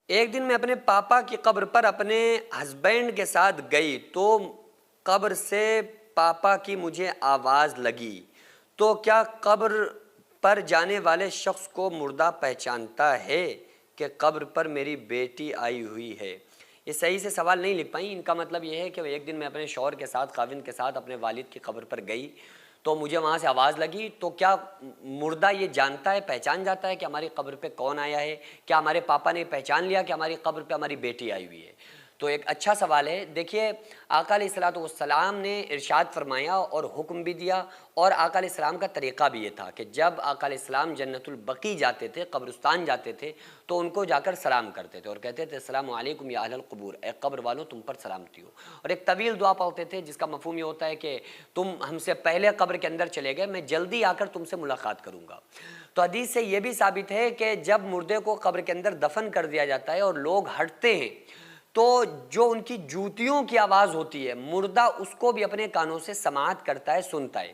ایک دن میں اپنے پاپا کی قبر پر اپنے ہسبینڈ کے ساتھ گئی تو قبر سے پاپا کی مجھے آواز لگی، تو کیا قبر پر جانے والے شخص کو مردہ پہچانتا ہے کہ قبر پر میری بیٹی آئی ہوئی ہے؟ یہ صحیح سے سوال نہیں لکھ پائیں۔ ان کا مطلب یہ ہے کہ ایک دن میں اپنے شوہر کے ساتھ، خاوند کے ساتھ اپنے والد کی قبر پر گئی تو مجھے وہاں سے آواز لگی، تو کیا مردہ یہ جانتا ہے، پہچان جاتا ہے کہ ہماری قبر پہ کون آیا ہے؟ کیا ہمارے پاپا نے پہچان لیا کہ ہماری قبر پہ ہماری بیٹی آئی ہوئی ہے؟ تو ایک اچھا سوال ہے۔ دیکھیے، آقا علیہ الصلوۃ والسلام نے ارشاد فرمایا اور حکم بھی دیا، اور آقا علیہ السلام کا طریقہ بھی یہ تھا کہ جب آقا علیہ السلام جنت البقیع جاتے تھے، قبرستان جاتے تھے، تو ان کو جا کر سلام کرتے تھے اور کہتے تھے السلام علیکم یا اہل القبور، اے قبر والوں تم پر سلامتی ہو، اور ایک طویل دعا پڑھتے تھے جس کا مفہوم یہ ہوتا ہے کہ تم ہم سے پہلے قبر کے اندر چلے گئے، میں جلدی آ کر تم سے ملاقات کروں گا۔ تو حدیث سے یہ بھی ثابت ہے کہ جب مردے کو قبر کے اندر دفن کر دیا جاتا ہے اور لوگ ہٹتے ہیں تو جو ان کی جوتیوں کی آواز ہوتی ہے، مردہ اس کو بھی اپنے کانوں سے سماعت کرتا ہے، سنتا ہے۔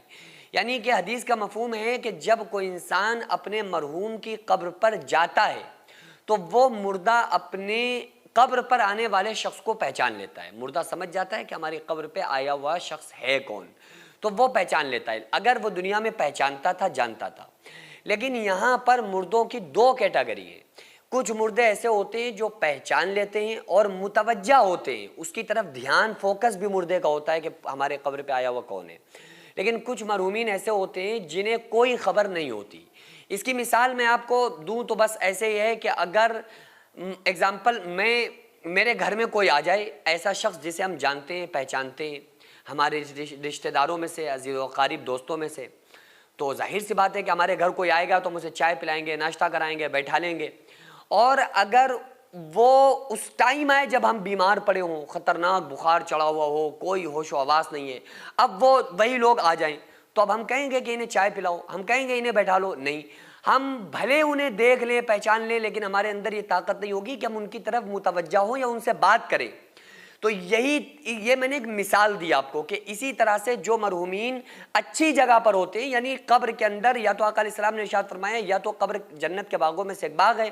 یعنی کہ حدیث کا مفہوم ہے کہ جب کوئی انسان اپنے مرحوم کی قبر پر جاتا ہے تو وہ مردہ اپنے قبر پر آنے والے شخص کو پہچان لیتا ہے۔ مردہ سمجھ جاتا ہے کہ ہماری قبر پہ آیا ہوا شخص ہے کون، تو وہ پہچان لیتا ہے، اگر وہ دنیا میں پہچانتا تھا، جانتا تھا۔ لیکن یہاں پر مردوں کی دو کیٹیگری ہیں۔ کچھ مردے ایسے ہوتے ہیں جو پہچان لیتے ہیں اور متوجہ ہوتے ہیں، اس کی طرف دھیان، فوکس بھی مردے کا ہوتا ہے کہ ہمارے قبر پہ آیا ہوا کون ہے۔ لیکن کچھ مرحومین ایسے ہوتے ہیں جنہیں کوئی خبر نہیں ہوتی۔ اس کی مثال میں آپ کو دوں تو بس ایسے ہی ہے کہ اگر اگزامپل میرے گھر میں کوئی آ جائے، ایسا شخص جسے ہم جانتے ہیں، پہچانتے ہیں، ہمارے رشتہ داروں میں سے، عزیز و قریب دوستوں میں سے، تو ظاہر سی بات ہے کہ ہمارے گھر کوئی آئے گا تو ہم اسے چائے پلائیں گے، ناشتہ کرائیں گے، بیٹھا لیں گے۔ اور اگر وہ اس ٹائم آئے جب ہم بیمار پڑے ہوں، خطرناک بخار چڑھا ہوا ہو، کوئی ہوش و حواس نہیں ہے، اب وہ وہی لوگ آ جائیں تو اب ہم کہیں گے کہ انہیں چائے پلاؤ، ہم کہیں گے انہیں بیٹھا لو؟ نہیں، ہم بھلے انہیں دیکھ لیں، پہچان لیں، لیکن ہمارے اندر یہ طاقت نہیں ہوگی کہ ہم ان کی طرف متوجہ ہوں یا ان سے بات کریں۔ تو یہ میں نے ایک مثال دی آپ کو کہ اسی طرح سے جو مرحومین اچھی جگہ پر ہوتے ہیں، یعنی قبر کے اندر، یا تو آقا علیہ السلام نے ارشاد فرمایا یا تو قبر جنت کے باغوں میں سے ایک باغ ہے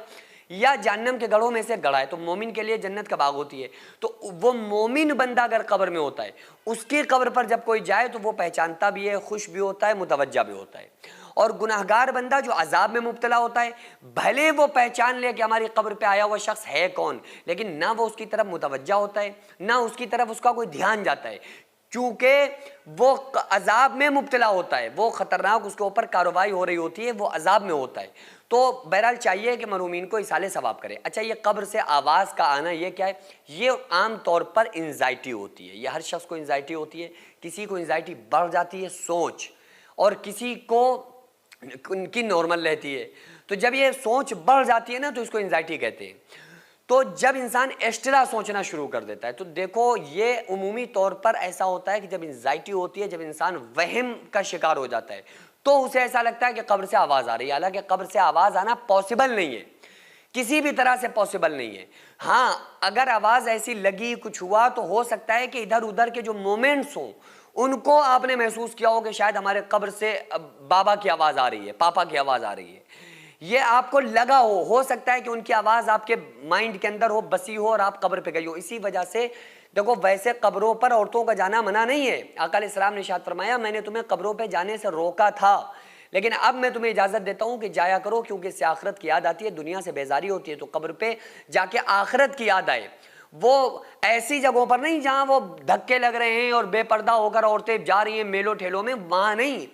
یا جہنم کے گڑھوں میں سے ایک گڑھا ہے، تو مومن کے لیے جنت کا باغ ہوتی ہے۔ تو وہ مومن بندہ اگر قبر میں ہوتا ہے، اس کی قبر پر جب کوئی جائے تو وہ پہچانتا بھی ہے، خوش بھی ہوتا ہے، متوجہ بھی ہوتا ہے۔ اور گناہگار بندہ جو عذاب میں مبتلا ہوتا ہے، بھلے وہ پہچان لے کہ ہماری قبر پہ آیا ہوا شخص ہے کون، لیکن نہ وہ اس کی طرف متوجہ ہوتا ہے، نہ اس کی طرف اس کا کوئی دھیان جاتا ہے، چونکہ وہ عذاب میں مبتلا ہوتا ہے، وہ خطرناک اس کے اوپر کارروائی ہو رہی ہوتی ہے، وہ عذاب میں ہوتا ہے۔ تو بہرحال چاہیے کہ مرحومین کو اصالہ ثواب کرے۔ اچھا، یہ قبر سے آواز کا آنا یہ کیا ہے؟ یہ عام طور پر انزائٹی ہوتی ہے، یہ ہر شخص کو انزائٹی ہوتی ہے۔ کسی کو انزائٹی بڑھ جاتی ہے سوچ، اور کسی کو ان کی نارمل رہتی ہے۔ تو جب یہ سوچ بڑھ جاتی ہے نا تو اس کو انزائٹی کہتے ہیں۔ تو جب انسان ایکسٹرا سوچنا شروع کر دیتا ہے، تو دیکھو یہ عمومی طور پر ایسا ہوتا ہے کہ جب انزائٹی ہوتی ہے، جب انسان وہم کا شکار ہو جاتا ہے تو اسے ایسا لگتا ہے کہ قبر سے آواز آ رہی ہے، حالانکہ قبر سے آواز آنا پاسبل نہیں ہے، کسی بھی طرح سے پاسبل نہیں ہے۔ ہاں، اگر آواز ایسی لگی، کچھ ہوا، تو ہو سکتا ہے کہ ادھر ادھر کے جو مومنٹس ہوں ان کو آپ نے محسوس کیا ہو کہ شاید ہمارے قبر سے بابا کی آواز آ رہی ہے، پاپا کی آواز آ رہی ہے، یہ آپ کو لگا ہو سکتا ہے کہ ان کی آواز آپ کے مائنڈ کے اندر ہو، بسی ہو، اور آپ قبر پہ گئی ہو۔ اسی وجہ سے دیکھو، ویسے قبروں پر عورتوں کا جانا منع نہیں ہے۔ آقا علیہ السلام نے ارشاد فرمایا میں نے تمہیں قبروں پہ جانے سے روکا تھا، لیکن اب میں تمہیں اجازت دیتا ہوں کہ جایا کرو، کیونکہ اس سے آخرت کی یاد آتی ہے، دنیا سے بیزاری ہوتی ہے، تو قبر پہ جا کے آخرت کی یاد آئے۔ وہ ایسی جگہوں پر نہیں جہاں وہ دھکے لگ رہے ہیں اور بے پردہ ہو کر عورتیں جا رہی ہیں میلوں ٹھیلوں میں، وہاں نہیں،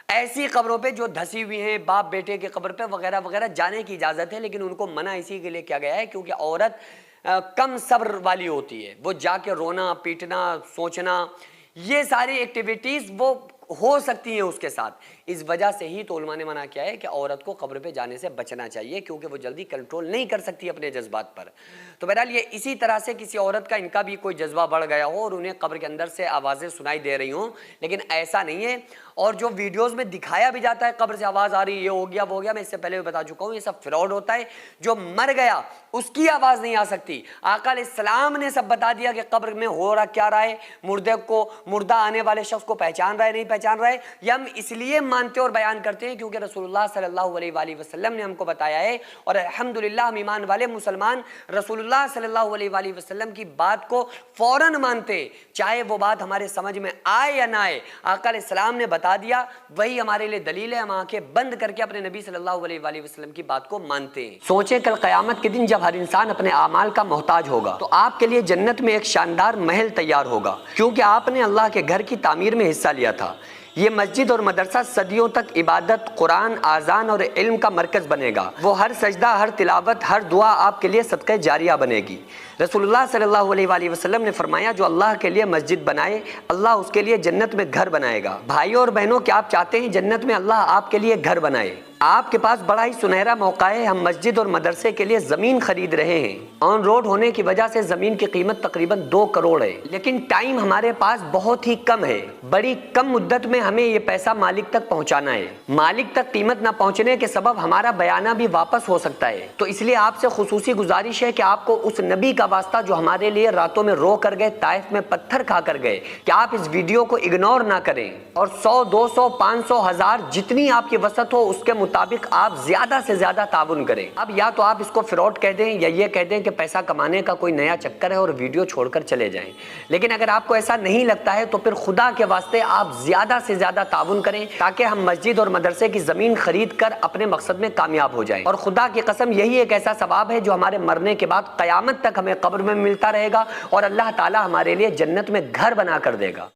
ایسی قبروں پہ جو دھسی ہوئی ہیں، باپ بیٹے کے قبر پہ وغیرہ وغیرہ جانے کی اجازت ہے، لیکن ان کو منع اسی کے لیے کیا گیا ہے کیونکہ عورت کم صبر والی ہوتی ہے، وہ جا کے رونا، پیٹنا، سوچنا، یہ ساری ایکٹیویٹیز وہ ہو سکتی ہیں اس کے ساتھ۔ اس وجہ سے ہی تو علماء نے منع کیا ہے کہ عورت کو قبر پہ جانے سے بچنا چاہیے، کیونکہ وہ جلدی کنٹرول نہیں کر سکتی اپنے جذبات پر۔ تو بہرحال یہ اسی طرح سے کسی عورت کا ان کا بھی کوئی جذبہ بڑھ گیا ہو اور انہیں قبر کے اندر سے آوازیں سنائی دے رہی ہوں، لیکن ایسا نہیں ہے، اور جو ویڈیوز میں دکھایا بھی جاتا ہے قبر سے آواز آ رہی ہے، یہ ہو گیا وہ ہو گیا، میں اس سے پہلے بھی بتا چکا ہوں یہ سب فراڈ ہوتا ہے. جو مر گیا اس کی آواز نہیں آ سکتی. آقا علیہ السلام نے سب بتا دیا کہ قبر میں ہو رہا کیا رہا ہے، مردہ آنے والے شخص کو پہچان رہا ہے نہیں پہچان رہا ہے. یہ ہم اس لیے مانتے اور بیان کرتے ہیں کیونکہ رسول اللہ صلی اللہ علیہ وآلہ وسلم نے ہم کو بتایا ہے، اور الحمدللہ ہم ایمان والے مسلمان رسول اللہ صلی اللہ علیہ وآلہ وسلم کی بات کو فوراً مانتے، چاہے وہ بات ہمارے سمجھ میں آئے یا نہ آئے. آقا علیہ السلام نے بتا دیا وہی ہمارے لیے دلیل ہے، ہم آنکھیں بند کر کے اپنے نبی صلی اللہ علیہ وآلہ وسلم کی بات کو مانتے ہیں. سوچیں کل قیامت کے دن جب ہر انسان اپنے اعمال کا محتاج ہوگا تو آپ کے لیے جنت میں ایک شاندار محل تیار ہوگا، کیونکہ آپ نے اللہ کے گھر کی تعمیر میں حصہ لیا تھا. یہ مسجد اور مدرسہ صدیوں تک عبادت، قرآن، آذان اور علم کا مرکز بنے گا. وہ ہر سجدہ، ہر تلاوت، ہر دعا آپ کے لیے صدقہ جاریہ بنے گی. رسول اللہ صلی اللہ علیہ وآلہ وسلم نے فرمایا جو اللہ کے لیے مسجد بنائے اللہ اس کے لیے جنت میں گھر بنائے گا. بھائیوں اور بہنوں، کیا آپ چاہتے ہیں جنت میں اللہ آپ کے لیے گھر بنائے؟ آپ کے پاس بڑا ہی سنہرا موقع ہے. ہم مسجد اور مدرسے کے لیے زمین خرید رہے ہیں. آن روڈ ہونے کی وجہ سے زمین کی قیمت تقریباً 2 کروڑ ہے، لیکن ٹائم ہمارے پاس بہت ہی کم ہے. بڑی کم مدت میں ہمیں یہ پیسہ مالک تک پہنچانا ہے. مالک تک قیمت نہ پہنچنے کے سبب ہمارا بیانہ بھی واپس ہو سکتا ہے. تو اس لیے آپ سے خصوصی گزارش ہے کہ آپ کو اس نبی کا واسطہ جو ہمارے لیے راتوں میں رو کر گئے، طائف میں پتھر کھا کر گئے، کہ آپ اس ویڈیو کو اگنور نہ کریں اور 100، 200، 500، 1000 جتنی آپ کی وسعت ہو اس کے مطابق آپ زیادہ سے زیادہ تعاون کریں. اب یا تو آپ اس کو فراڈ کہہ دیں یا یہ کہہ دیں کہ پیسہ کمانے کا کوئی نیا چکر ہے اور ویڈیو چھوڑ کر چلے جائیں. لیکن اگر آپ کو ایسا نہیں لگتا ہے تو پھر خدا کے واسطے آپ زیادہ سے زیادہ تعاون کریں تاکہ ہم مسجد اور مدرسے کی زمین خرید کر اپنے مقصد میں کامیاب ہو جائیں. اور خدا کی قسم یہی ایک ایسا ثواب ہے جو ہمارے مرنے کے بعد قیامت تک ہمیں قبر میں ملتا رہے گا اور اللہ تعالی ہمارے لیے جنت میں گھر بنا کر دے گا.